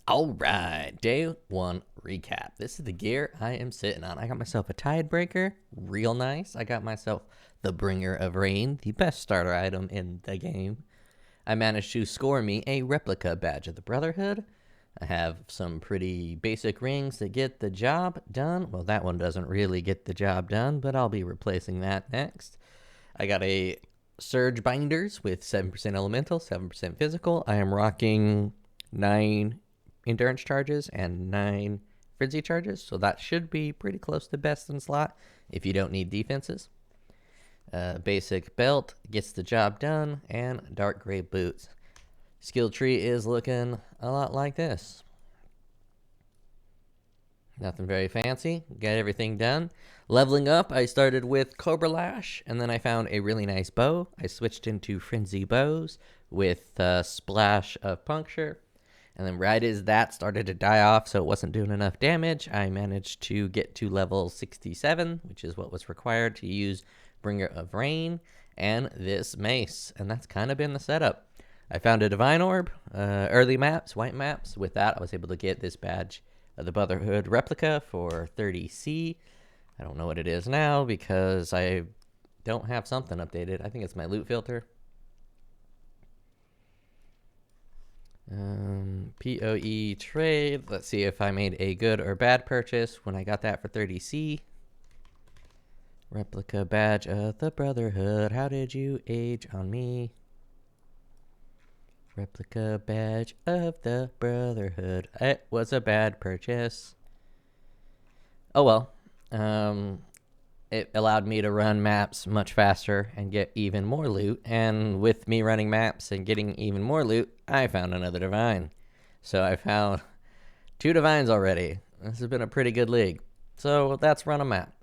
Alright, day one recap. This is the gear I am sitting on. I got myself a Tidebreaker, real nice. I got myself the Bringer of Rain, the best starter item in the game. I managed to score me a replica badge of the Brotherhood. I have some pretty basic rings that get the job done. Well, that one doesn't really get the job done, but I'll be replacing that next. I got a Surge Binders with 7% elemental, 7% physical. I am rocking 9 endurance charges and 9 frenzy charges, so that should be pretty close to best in slot if you don't need defenses. Basic belt gets the job done, and dark gray boots. Skill tree is looking a lot like this. Nothing very fancy. Got everything done. Leveling up, I started with Cobra Lash, and then I found a really nice bow. I switched into Frenzy Bows with a splash of Puncture. And then right as that started to die off, so it wasn't doing enough damage, I managed to get to level 67, which is what was required to use Bringer of Rain and this mace. And that's kind of been the setup. I found a Divine Orb, early maps, white maps. With that, I was able to get this badge of the Brotherhood replica for 30C. I don't know what it is now because I don't have something updated. I think it's my loot filter. POE trade. Let's see if I made a good or bad purchase when I got that for 30C. Replica badge of the Brotherhood. How did you age on me? Replica badge of the Brotherhood. It was a bad purchase. Oh well. It allowed me to run maps much faster and get even more loot. And with me running maps and getting even more loot, I found another Divine. So I found 2 Divines already. This has been a pretty good league. So that's run a map.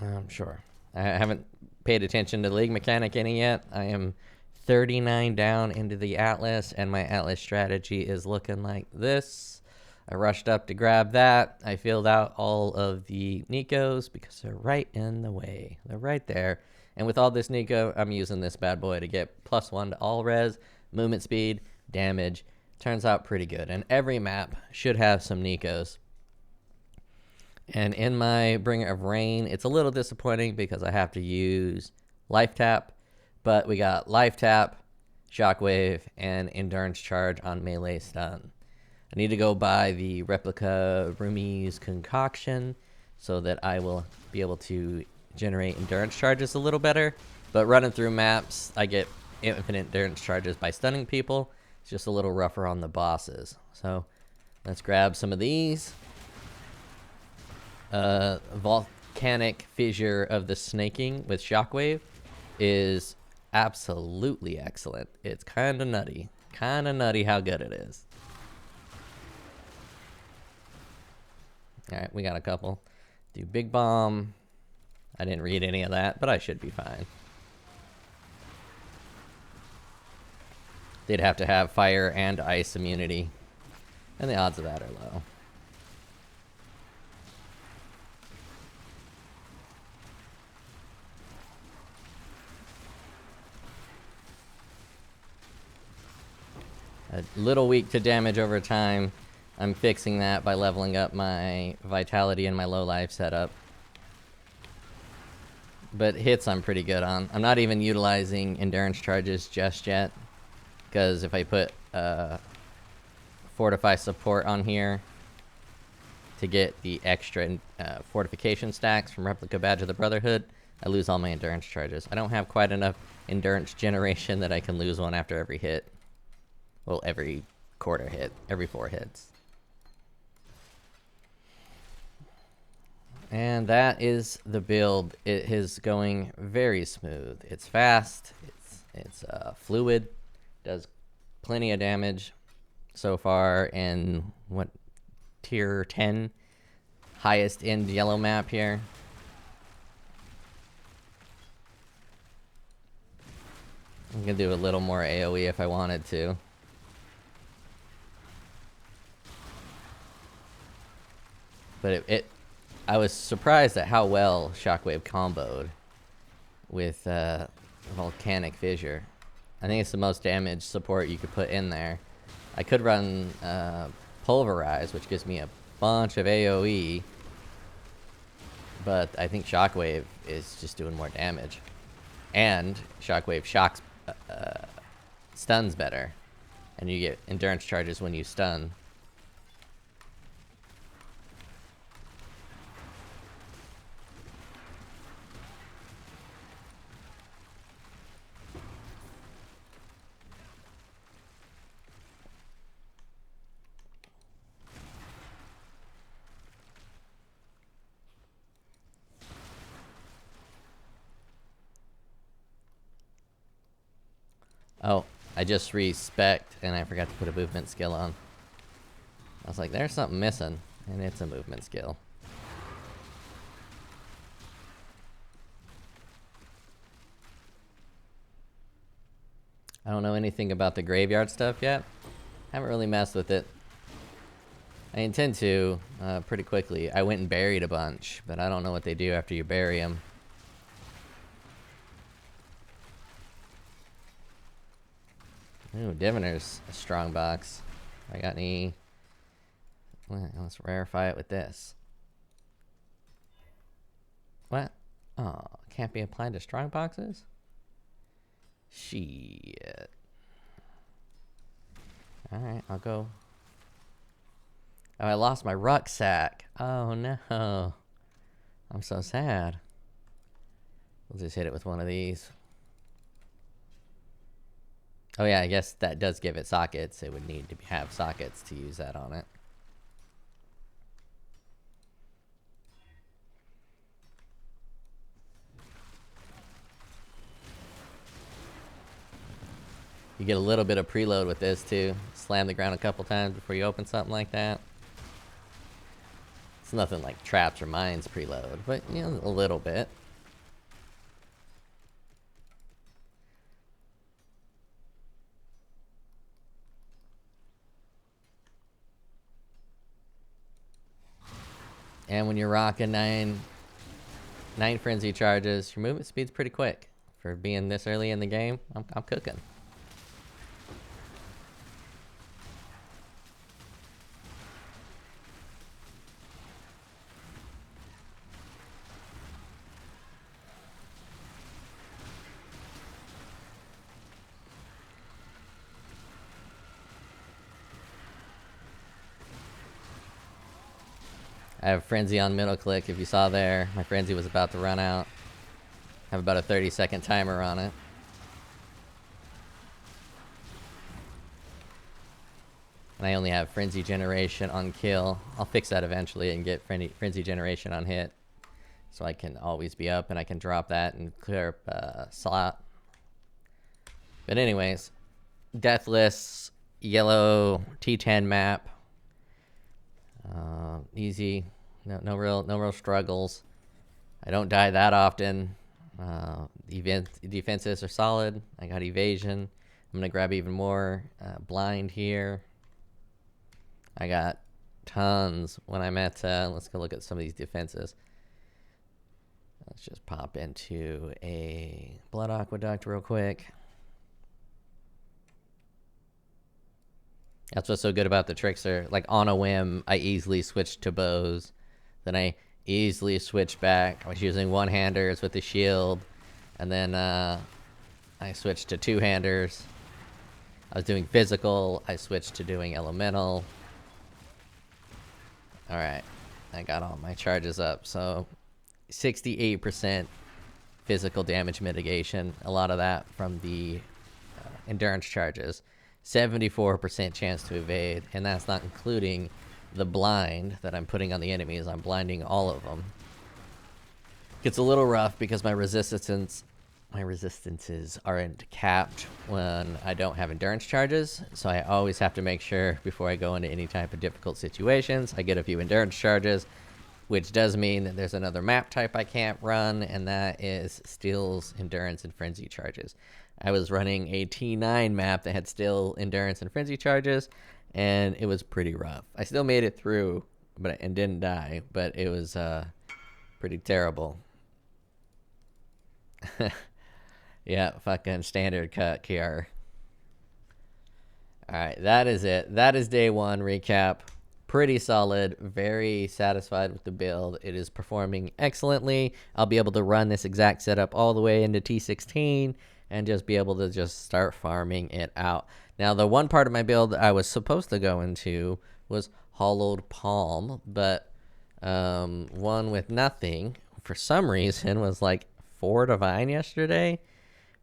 I'm sure. I haven't paid attention to league mechanic any yet. I am 39 down into the Atlas, and my Atlas strategy is looking like this. I rushed up to grab that. I filled out all of the Nikos because they're right in the way. They're right there. And with all this Nico, I'm using this bad boy to get +1 to all res, movement speed, damage. Turns out pretty good. And every map should have some Nikos. And in my Bringer of Rain, it's a little disappointing because I have to use Life Tap. But we got Life Tap, Shockwave, and Endurance Charge on melee stun. I need to go buy the replica Rumi's Concoction so that I will be able to generate endurance charges a little better. But running through maps, I get infinite endurance charges by stunning people. It's just a little rougher on the bosses. So let's grab some of these. Volcanic Fissure of the Snaking with Shockwave is absolutely excellent. It's kind of nutty. Kind of nutty how good it is. Alright, we got a couple. Do Big Bomb. I didn't read any of that, but I should be fine. They'd have to have fire and ice immunity. And the odds of that are low. A little weak to damage over time. I'm fixing that by leveling up my vitality and my low life setup. But hits I'm pretty good on. I'm not even utilizing endurance charges just yet. Because if I put Fortify support on here to get the extra fortification stacks from Replica Badge of the Brotherhood, I lose all my endurance charges. I don't have quite enough endurance generation that I can lose one after every hit. Well, every quarter hit. Every 4 hits. And that is the build. It is going very smooth. It's fast. It's fluid. Does plenty of damage so far in what tier 10 highest end yellow map here. I'm gonna do a little more AoE if I wanted to. But I was surprised at how well Shockwave comboed with Volcanic Fissure. I think it's the most damage support you could put in there. I could run Pulverize, which gives me a bunch of AoE, but I think Shockwave is just doing more damage. And Shockwave shocks stuns better, and you get endurance charges when you stun. Oh, I just respect and I forgot to put a movement skill on. I was like, there's something missing, and it's a movement skill. I don't know anything about the graveyard stuff yet. Haven't really messed with it. I intend to pretty quickly. I went and buried a bunch, but I don't know what they do after you bury them. Ooh, Diviner's a strong box. I got any... Well, let's rarefy it with this. What? Oh, can't be applied to strong boxes? Shit. Alright, I'll go. Oh, I lost my rucksack. Oh no. I'm so sad. We'll just hit it with one of these. Oh yeah, I guess that does give it sockets. It would need to have sockets to use that on it. You get a little bit of preload with this too. Slam the ground a couple times before you open something like that. It's nothing like traps or mines preload, but you know, a little bit. And when you're rocking nine frenzy charges, your movement speed's pretty quick. For being this early in the game, I'm cooking. I have Frenzy on middle click. If you saw there, my Frenzy was about to run out. I have about a 30-second timer on it. And I only have Frenzy Generation on kill. I'll fix that eventually and get Frenzy Generation on hit. So I can always be up and I can drop that and clear up slot. But anyways, Deathless, yellow T10 map. Easy. No real struggles. I don't die that often. Defenses are solid. I got evasion. I'm gonna grab even more blind here. I got tons when I'm at. Let's go look at some of these defenses. Let's just pop into a Blood Aqueduct real quick. That's what's so good about the Trickster. Like, on a whim, I easily switched to bows. Then I easily switched back. I was using one-handers with the shield. And then I switched to two-handers. I was doing physical. I switched to doing elemental. Alright. I got all my charges up. So, 68% physical damage mitigation. A lot of that from the endurance charges. 74% chance to evade, and that's not including the blind that I'm putting on the enemies. I'm blinding all of them. Gets a little rough because my resistances aren't capped when I don't have endurance charges, so I always have to make sure before I go into any type of difficult situations, I get a few endurance charges, which does mean that there's another map type I can't run, and that is Steel's endurance and frenzy charges. I was running a T9 map that had still endurance and frenzy charges, and it was pretty rough. I still made it through, and didn't die, but it was pretty terrible. Yeah, fucking standard cut, Kiar. All right, that is it. That is day one recap. Pretty solid. Very satisfied with the build. It is performing excellently. I'll be able to run this exact setup all the way into T16 and just be able to just start farming it out. Now, the one part of my build I was supposed to go into was Hollowed Palm, but one with nothing, for some reason, was like 4 Divine yesterday.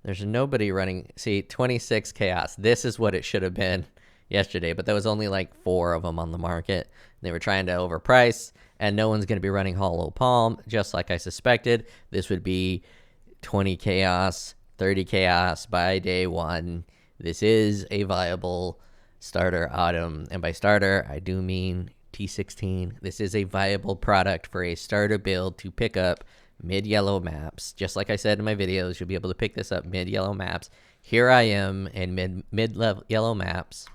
There's nobody running. See, 26 Chaos. This is what it should have been yesterday, but there was only like 4 of them on the market. They were trying to overprice, and no one's going to be running Hollow Palm, just like I suspected. This would be 20 Chaos, 30 Chaos by day 1. This is a viable starter item, and by starter, I do mean T16. This is a viable product for a starter build to pick up mid-yellow maps. Just like I said in my videos, you'll be able to pick this up mid-yellow maps. Here I am in mid-level yellow maps,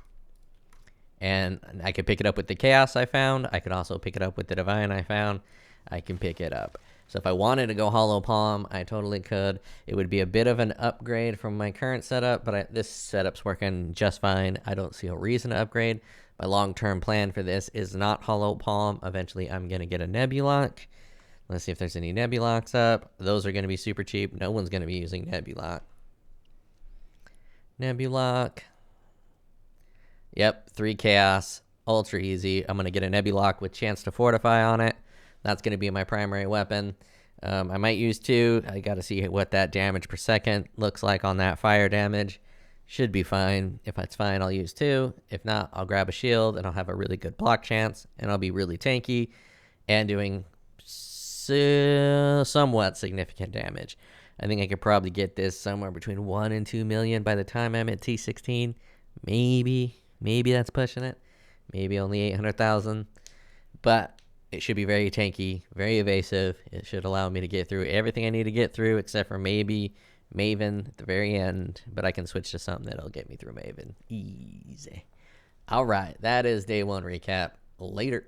and I could pick it up with the Chaos I found. I could also pick it up with the Divine I found. I can pick it up. So if I wanted to go Hollow Palm, I totally could. It would be a bit of an upgrade from my current setup, but this setup's working just fine. I don't see a reason to upgrade. My long-term plan for this is not Hollow Palm. Eventually, I'm going to get a Nebulock. Let's see if there's any Nebulocks up. Those are going to be super cheap. No one's going to be using Nebulock. Nebulock. Yep, 3 Chaos. Ultra easy. I'm going to get a Nebulock with chance to fortify on it. That's going to be my primary weapon. I might use 2. I got to see what that damage per second looks like on that fire damage. Should be fine. If it's fine, I'll use 2. If not, I'll grab a shield, and I'll have a really good block chance, and I'll be really tanky and doing somewhat significant damage. I think I could probably get this somewhere between 1 and 2 million by the time I'm at T16. Maybe that's pushing it. Maybe only 800,000. But it should be very tanky, very evasive. It should allow me to get through everything I need to get through, except for maybe Maven at the very end. But I can switch to something that'll get me through Maven. Easy. All right, that is day 1 recap. Later.